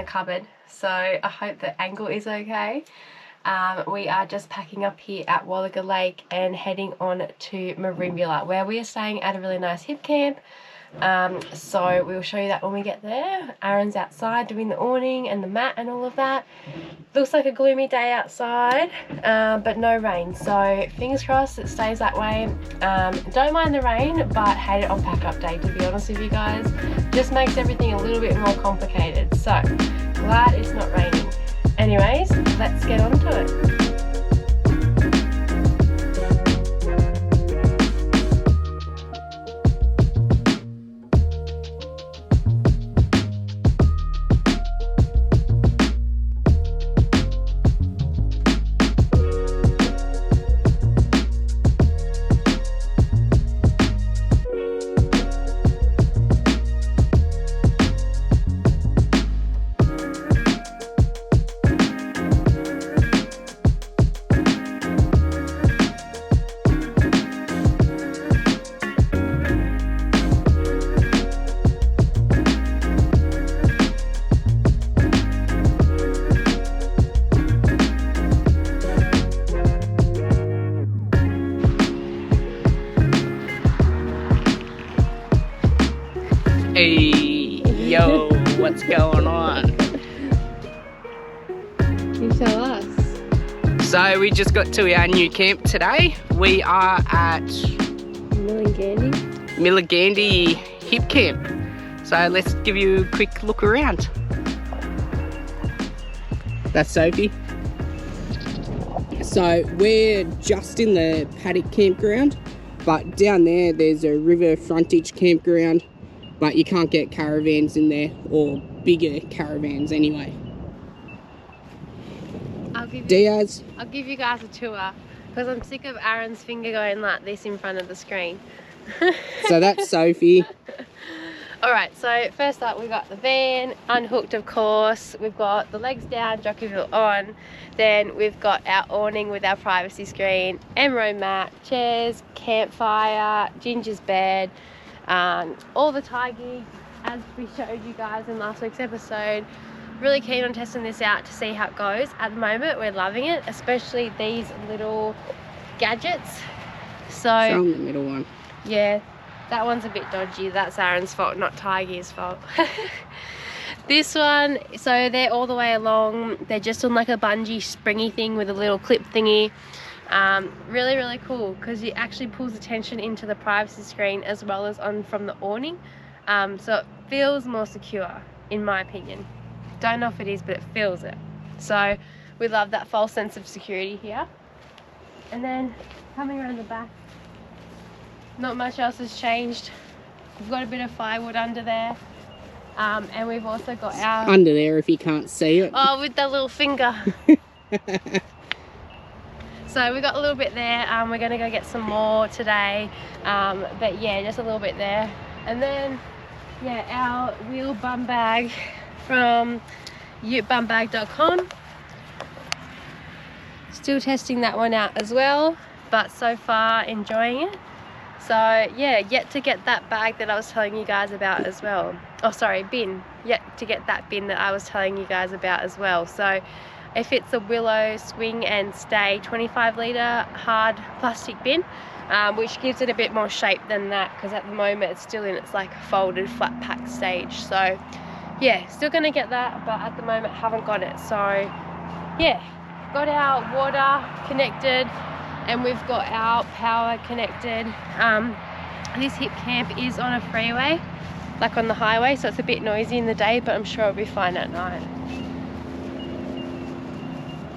cupboard, so I hope the angle is okay. We are just packing up here at Wallaga Lake and heading on to Merimbula, where we are staying at a really nice Hipcamp. So we'll show you that when we get there. Aaron's outside doing the awning and the mat and all of that. Looks like a gloomy day outside, but no rain, so fingers crossed it stays that way. Don't mind the rain, but hate it on pack up day, to be honest with you guys. Just makes everything a little bit more complicated, so glad it's not raining. Anyways, let's get on to it. Hey, yo, what's going on? You tell us. So we just got to our new camp today. We are at Milligandy Hipcamp. So let's give you a quick look around. That's Sophie. So we're just in the paddock campground, but down there's a river frontage campground. But you can't get caravans in there, or bigger caravans anyway. I'll give you guys a tour, because I'm sick of Aaron's finger going like this in front of the screen. So that's Sophie. Alright, so first up we've got the van, unhooked of course. We've got the legs down, jockeyville on. Then we've got our awning with our privacy screen, emerald mat, chairs, campfire, Ginger's bed. All the tie gear as we showed you guys in last week's episode. Really keen on testing this out to see how it goes. At the moment we're loving it, especially these little gadgets. So show them the middle one. Yeah, that one's a bit dodgy. That's Aaron's fault, not tie gear's fault. This one, so they're all the way along. They're just on like a bungee springy thing with a little clip thingy. Really cool, because it actually pulls attention into the privacy screen as well as on from the awning, so it feels more secure in my opinion. Don't know if it is, but it feels it. So we love that false sense of security here. And then coming around the back, not much else has changed. We've got a bit of firewood under there, and we've also got our under there, if you can't see it. Oh, with the little finger. So we got a little bit there. We're going to go get some more today, but yeah, just a little bit there. And then yeah, our wheel bum bag from utebumbag.com. Still testing that one out as well, but so far enjoying it. So yeah, yet to get that bag that I was telling you guys about as well. Oh sorry, bin. Yet to get that bin that I was telling you guys about as well. So if it's a Willow Swing and Stay 25 litre hard plastic bin, which gives it a bit more shape than that, because at the moment it's still in its like folded flat pack stage. So yeah, still gonna get that, but at the moment haven't got it. So yeah, got our water connected and we've got our power connected. This Hipcamp is on a freeway, like on the highway, so it's a bit noisy in the day, but I'm sure it'll be fine at night.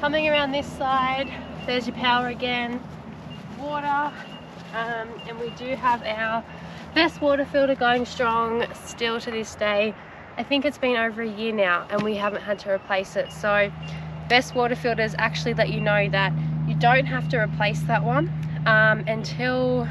Coming around this side, there's your power again, water, and we do have our best water filter going strong still to this day. I think it's been over a year now and we haven't had to replace it. So best water filters actually let you know that you don't have to replace that one until,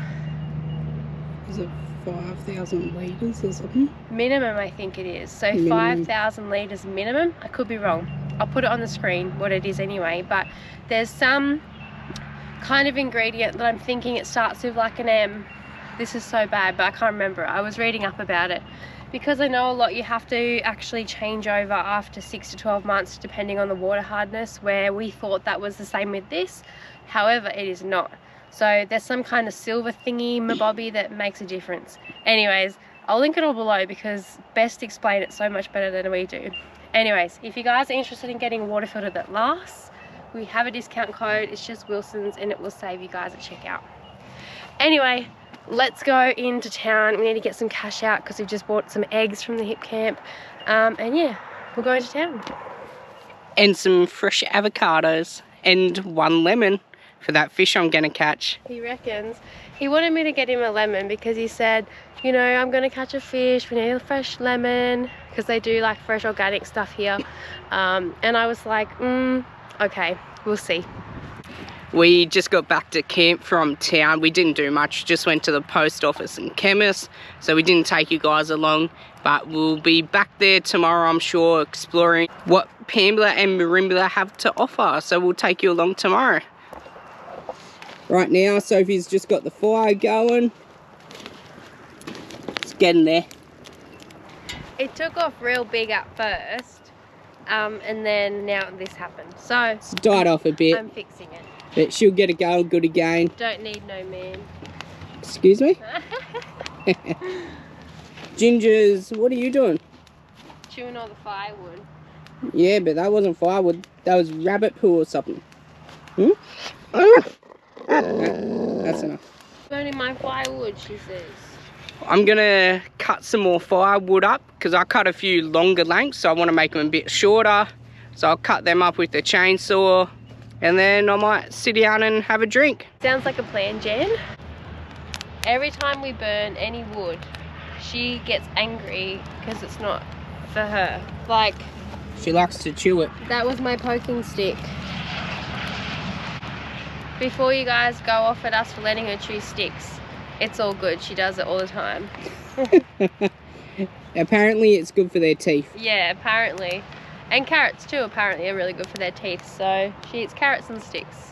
is it 5,000 litres or something? Minimum, I think it is. So 5,000 litres minimum. I could be wrong. I'll put it on the screen what it is anyway, but there's some kind of ingredient that I'm thinking it starts with like an M. This is so bad, but I can't remember. I was reading up about it because I know a lot you have to actually change over after 6 to 12 months depending on the water hardness, where we thought that was the same with this. However, it is not. So there's some kind of silver thingy mabobby that makes a difference. Anyways, I'll link it all below because Best explain it so much better than we do. Anyways, if you guys are interested in getting a water filter that lasts, we have a discount code. It's just Wilson's and it will save you guys at checkout. Anyway, let's go into town. We need to get some cash out because we've just bought some eggs from the Hipcamp. And yeah, we'll go into town. And some fresh avocados and 1 lemon for that fish I'm gonna catch. He reckons. He wanted me to get him a lemon because he said, you know, I'm gonna catch a fish, we need a fresh lemon, because they do like fresh organic stuff here. And I was like, okay, we'll see. We just got back to camp from town. We didn't do much, just went to the post office and chemist, so we didn't take you guys along, but we'll be back there tomorrow, I'm sure, exploring what Pambula and Merimbula have to offer, so we'll take you along tomorrow. Right now, Sophie's just got the fire going. It's getting there. It took off real big at first, and then now this happened. So It's died off a bit. I'm fixing it. But she'll get it going good again. Don't need no man. Excuse me? Gingers, what are you doing? Chewing all the firewood. Yeah, but that wasn't firewood. That was rabbit poo or something. That's enough. Burning my firewood, she says. I'm gonna cut some more firewood up because I cut a few longer lengths, so I want to make them a bit shorter. So I'll cut them up with the chainsaw, and then I might sit down and have a drink. Sounds like a plan, Jen. Every time we burn any wood, she gets angry because it's not for her. Like, She likes to chew it. that was my poking stick. Before you guys go off at us for letting her chew sticks, it's all good. She does it all the time. Apparently it's good for their teeth. Yeah, apparently. And carrots too, apparently, are really good for their teeth. So she eats carrots and sticks.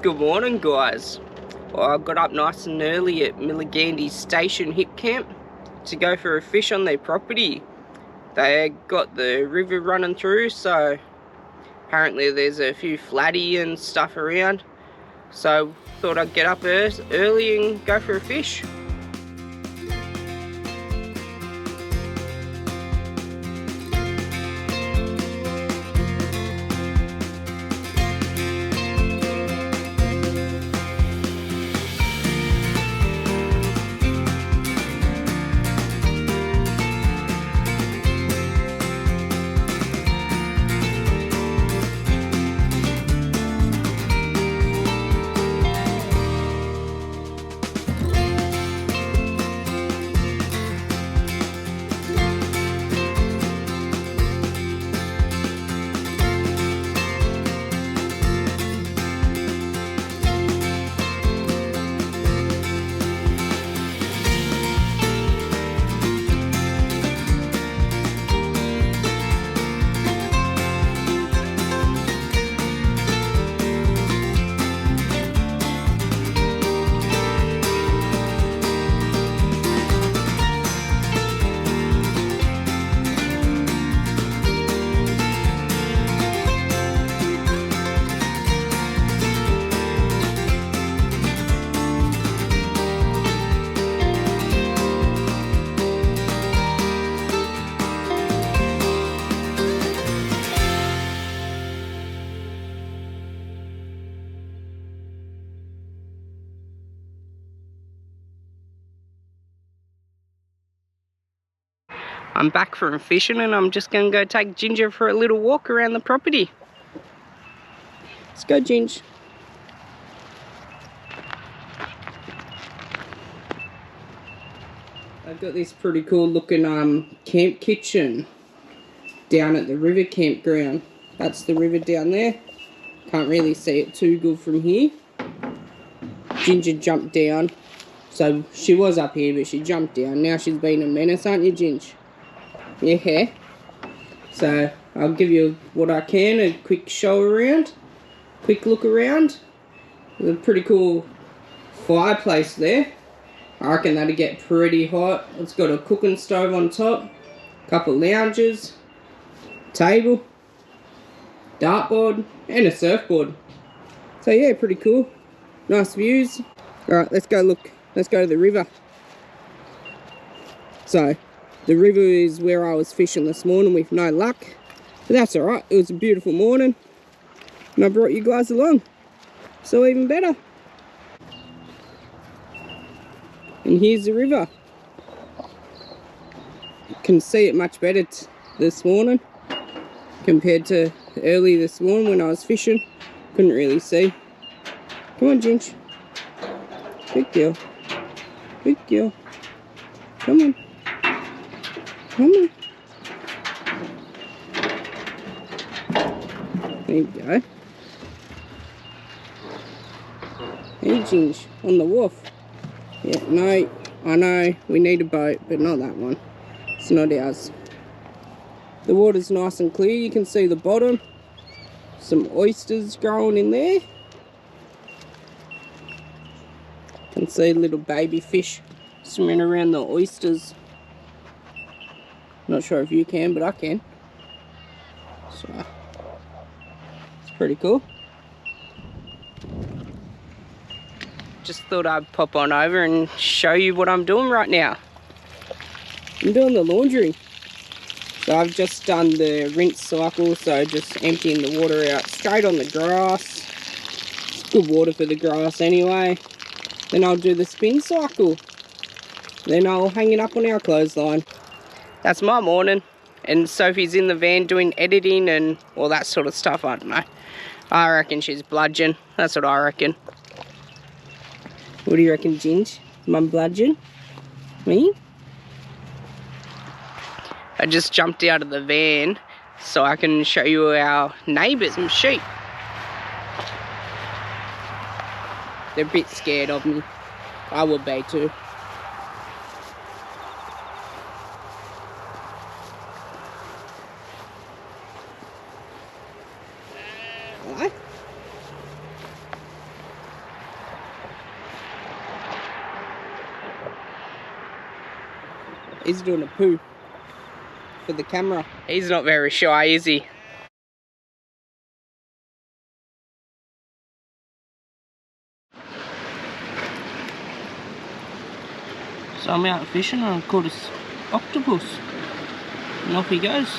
Good morning, guys. Well, I got up nice and early at Millangandi Station Hipcamp to go for a fish on their property. They got the river running through, so apparently there's a few flatty and stuff around. So thought I'd get up early and go for a fish. I'm back from fishing and I'm just going to go take Ginger for a little walk around the property. Let's go, Ginger. I've got this pretty cool looking camp kitchen down at the river campground. That's the river down there. Can't really see it too good from here. Ginger jumped down. So she was up here, but she jumped down. Now she's been a menace, aren't you, Ginge? Yeah. So I'll give you what I can, a quick show around, quick look around. There's a pretty cool fireplace there. I reckon that'll get pretty hot. It's got a cooking stove on top, a couple lounges, table, dartboard, and a surfboard. So yeah, pretty cool. Nice views. Alright, let's go look. Let's go to the river. So, the river is where I was fishing this morning with no luck. But that's alright. It was a beautiful morning. And I brought you guys along. So even better. And here's the river. You can see it much better this morning compared to early this morning when I was fishing. Couldn't really see. Come on, Ginge. Good girl. Good girl. Come on. Come on. There you go. Hey, Ginge, on the wharf. Yeah, no, I know, we need a boat, but not that one. It's not ours. The water's nice and clear, you can see the bottom. Some oysters growing in there. You can see little baby fish swimming around the oysters. Not sure if you can, but I can. So, it's pretty cool. Just thought I'd pop on over and show you what I'm doing right now. I'm doing the laundry. So I've just done the rinse cycle, so just emptying the water out straight on the grass. It's good water for the grass anyway. Then I'll do the spin cycle. Then I'll hang it up on our clothesline. That's my morning. And Sophie's in the van doing editing and all that sort of stuff, I don't know. I reckon she's bludgeon. That's what I reckon. What do you reckon, Ginge? Mum bludgeon? Me? I just jumped out of the van so I can show you our neighbours, some sheep. They're a bit scared of me. I would be too. Hello? He's doing a poo for the camera. He's not very shy, is he? So I'm out fishing and I caught this octopus. And off he goes.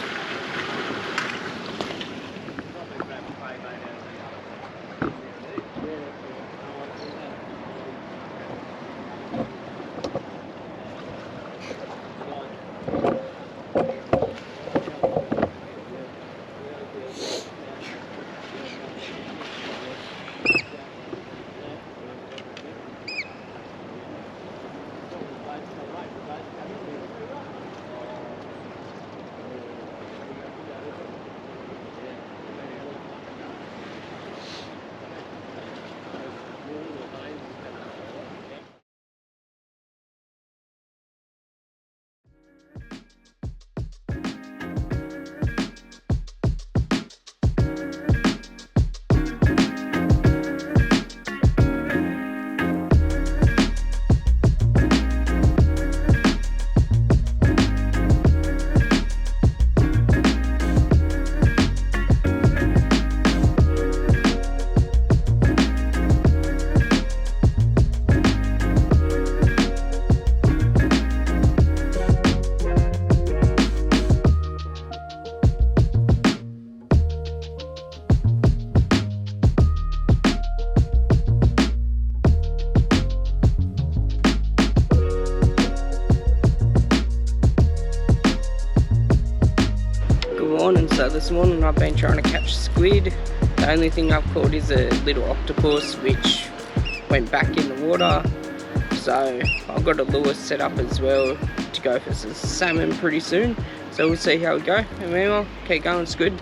So this morning I've been trying to catch squid. The only thing I've caught is a little octopus which went back in the water. So I've got a lure set up as well to go for some salmon pretty soon. So we'll see how we go. And meanwhile, keep going, it's good.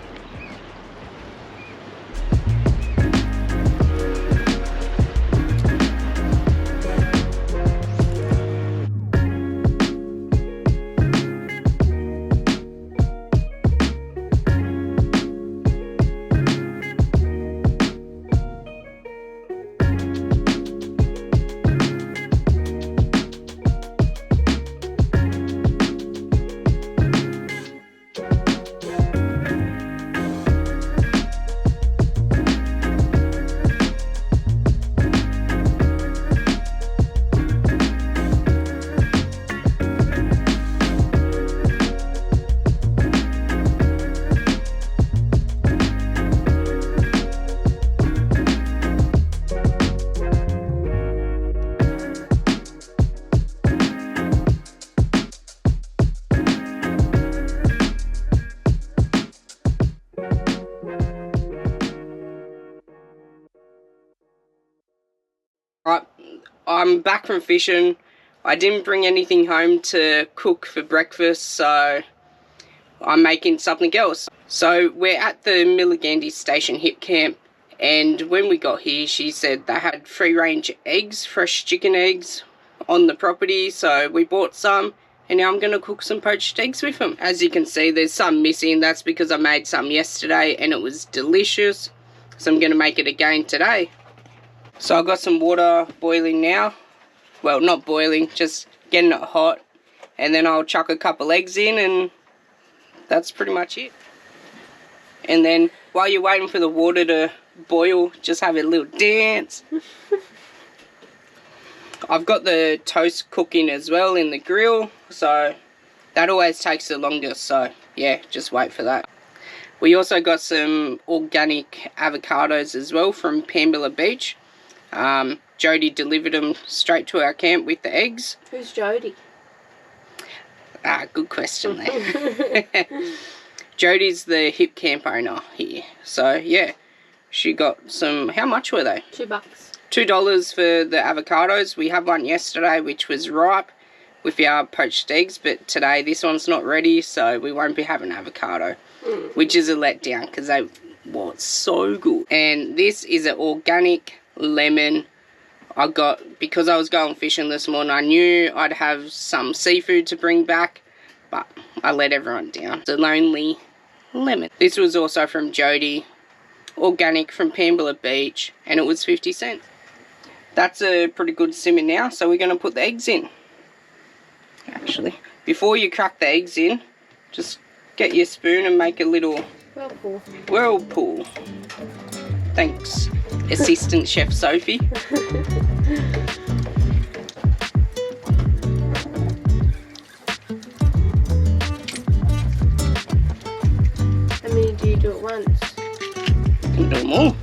I'm back from fishing. I didn't bring anything home to cook for breakfast, so I'm making something else. So we're at the Millangandi Station Hipcamp, and when we got here she said they had free range eggs, fresh chicken eggs on the property, so we bought some and now I'm going to cook some poached eggs with them. As you can see, there's some missing. That's because I made some yesterday and it was delicious, so I'm going to make it again today. So I've got some water boiling now. Well, not boiling, just getting it hot, and then I'll chuck a couple eggs in and that's pretty much it. And then while you're waiting for the water to boil, just have a little dance. I've got the toast cooking as well in the grill, so that always takes the longest, so yeah, just wait for that. We also got some organic avocados as well from Pambula Beach. Jody delivered them straight to our camp with the eggs. Who's Jody? Good question there. Jody's the Hipcamp owner here, so yeah, she got some. How much were they? $2. $2 for the avocados. We had one yesterday which was ripe with our poached eggs, but today this one's not ready, so we won't be having avocado, which is a letdown because they were so good. And this is an organic lemon I got because I was going fishing this morning. I knew I'd have some seafood to bring back, but I let everyone down. It's a lonely lemon. This was also from Jody, organic from Pambula Beach, and it was 50 cents. That's a pretty good simmer now, so we're going to put the eggs in. Actually, before you crack the eggs in, just get your spoon and make a little whirlpool. Thanks, Assistant Chef Sophie. How many do you do at once? You can do them all.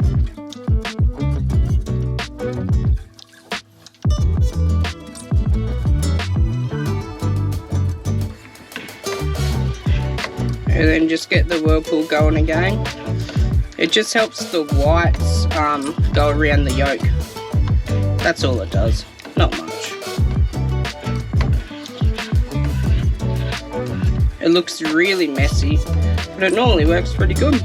And then just get the whirlpool going again. It just helps the whites go around the yolk. That's all it does, not much. It looks really messy, but it normally works pretty good.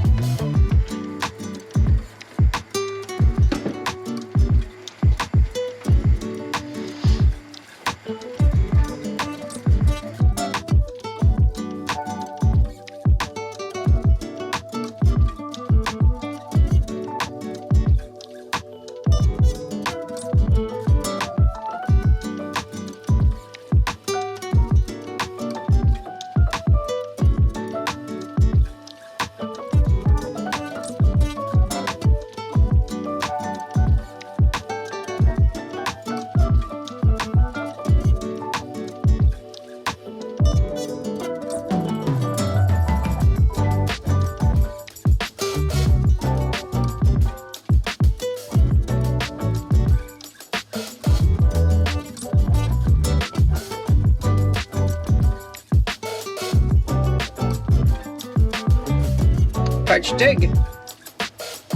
Poached egg.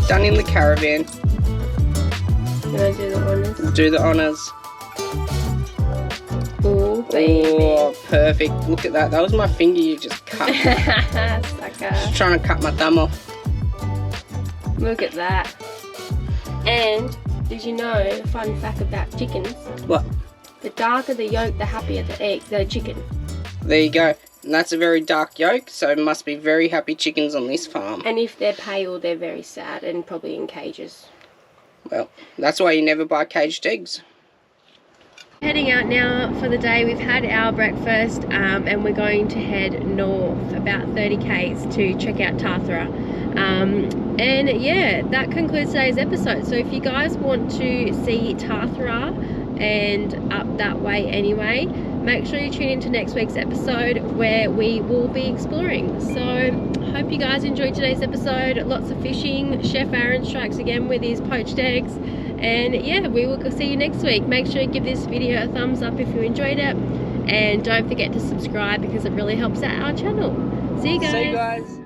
Done in the caravan. Can I do the honours? Do the honours. Oh, baby. Oh, perfect. Look at that. That was my finger you just cut. Sucker. Just trying to cut my thumb off. Look at that. And did you know, fun fact about chickens? What? The darker the yolk, the happier the chicken. There you go. And that's a very dark yolk, so it must be very happy chickens on this farm. And if they're pale, they're very sad and probably in cages. Well, that's why you never buy caged eggs. Heading out now for the day. We've had our breakfast and we're going to head north about 30 k's to check out Tathra. And yeah, that concludes today's episode. So if you guys want to see Tathra and up that way anyway, make sure you tune into next week's episode where we will be exploring. So hope you guys enjoyed today's episode. Lots of fishing. Chef Aaron strikes again with his poached eggs. And yeah, we will see you next week. Make sure you give this video a thumbs up if you enjoyed it. And don't forget to subscribe because it really helps out our channel. See you guys. See you guys.